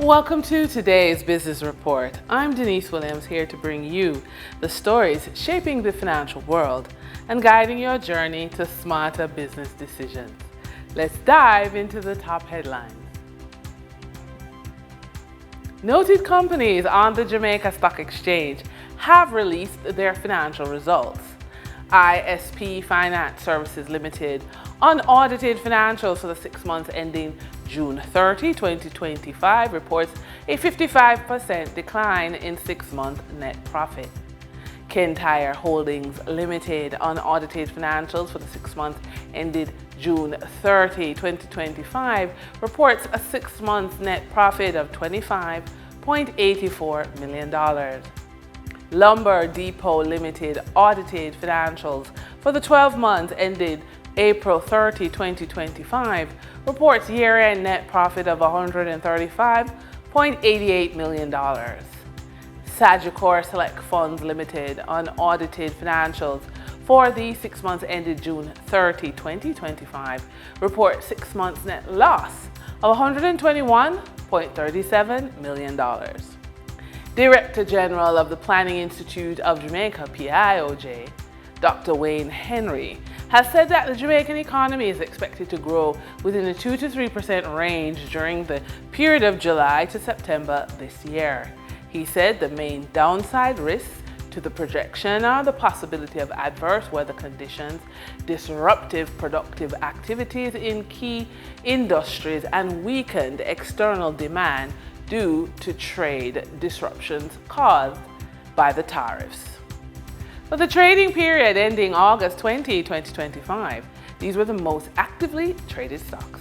Welcome to today's Business Report. I'm Denise Williams, here to bring you the stories shaping the financial world and guiding your journey to smarter business decisions. Let's dive into the top headlines. Noted companies on the Jamaica Stock Exchange have released their financial results. ISP Finance Services Limited unaudited financials for the 6 months ending June 30, 2025 reports a 55% decline in 6-month net profit. Kintyre Holdings Limited unaudited financials for the 6 months ended June 30, 2025 reports a 6-month net profit of $25.84 million. Lumber Depot Limited audited financials for the 12 months ended April 30, 2025 reports year-end net profit of $135.88 million. Sagicor Select Funds Limited unaudited financials for the 6 months ended June 30, 2025 report 6 months net loss of $121.37 million. Director General of the Planning Institute of Jamaica, PBCJ, Dr. Wayne Henry, has said that the Jamaican economy is expected to grow within a 2 to 3% range during the period of July to September this year. He said the main downside risks to the projection are the possibility of adverse weather conditions, disruptive productive activities in key industries, and weakened external demand due to trade disruptions caused by the tariffs. For the trading period ending August 20, 2025, these were the most actively traded stocks.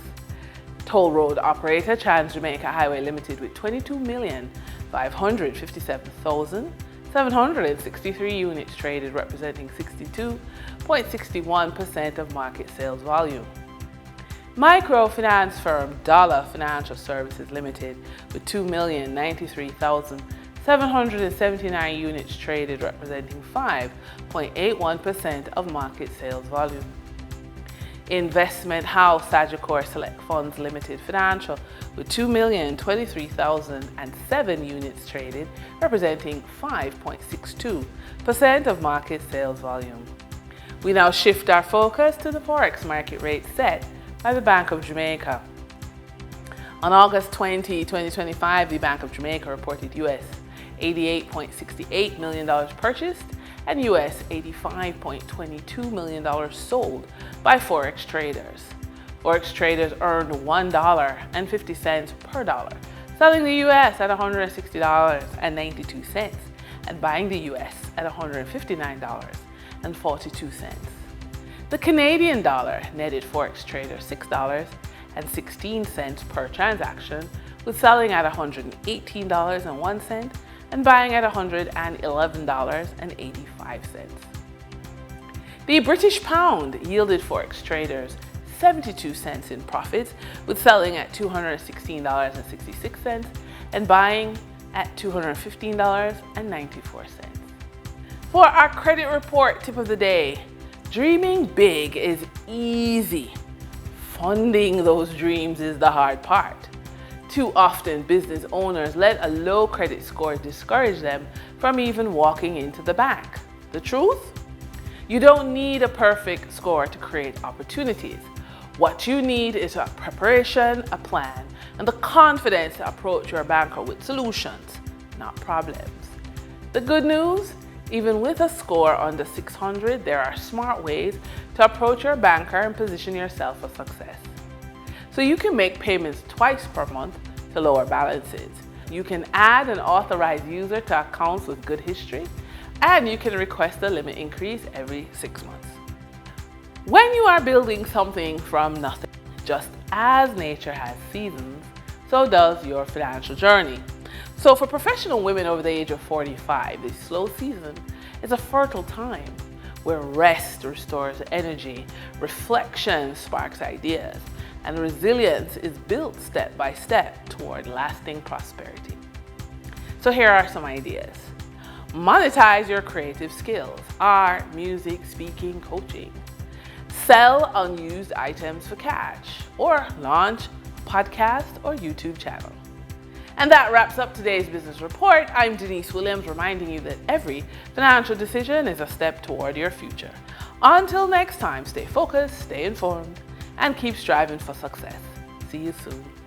Toll road operator Trans Jamaica Highway Limited with 22,557,763 units traded, representing 62.61% of market sales volume. Microfinance firm Dollar Financial Services Limited with 2,093,779 units traded, representing 5.81% of market sales volume. Investment house Sagicor Select Funds Limited Financial with 2,023,007 units traded, representing 5.62% of market sales volume. We now shift our focus to the Forex market rate set by the Bank of Jamaica. On August 20, 2025, the Bank of Jamaica reported US $88.68 million purchased and US $85.22 million sold by Forex traders. Forex traders earned $1.50 per dollar, selling the US at $160.92 and buying the US at $159.42. The Canadian dollar netted Forex traders $6.16 per transaction, with selling at $118.01 and buying at $111.85. The British pound yielded Forex traders 72 cents in profits, with selling at $216.66 and buying at $215.94. For our credit report tip of the day, dreaming big is easy. Funding those dreams is the hard part. Too often, business owners let a low credit score discourage them from even walking into the bank. The truth? You don't need a perfect score to create opportunities. What you need is a preparation, a plan, and the confidence to approach your banker with solutions, not problems. The good news? Even with a score under 600, there are smart ways to approach your banker and position yourself for success. So you can make payments twice per month to lower balances. You can add an authorized user to accounts with good history, and you can request a limit increase every 6 months. When you are building something from nothing, just as nature has seasons, so does your financial journey. So for professional women over the age of 45, this slow season is a fertile time where rest restores energy, reflection sparks ideas, and resilience is built step by step toward lasting prosperity. So here are some ideas. Monetize your creative skills: art, music, speaking, coaching. Sell unused items for cash, or launch a podcast or YouTube channel. And that wraps up today's business report. I'm Denise Williams, reminding you that every financial decision is a step toward your future. Until next time, stay focused, stay informed, and keep striving for success. See you soon.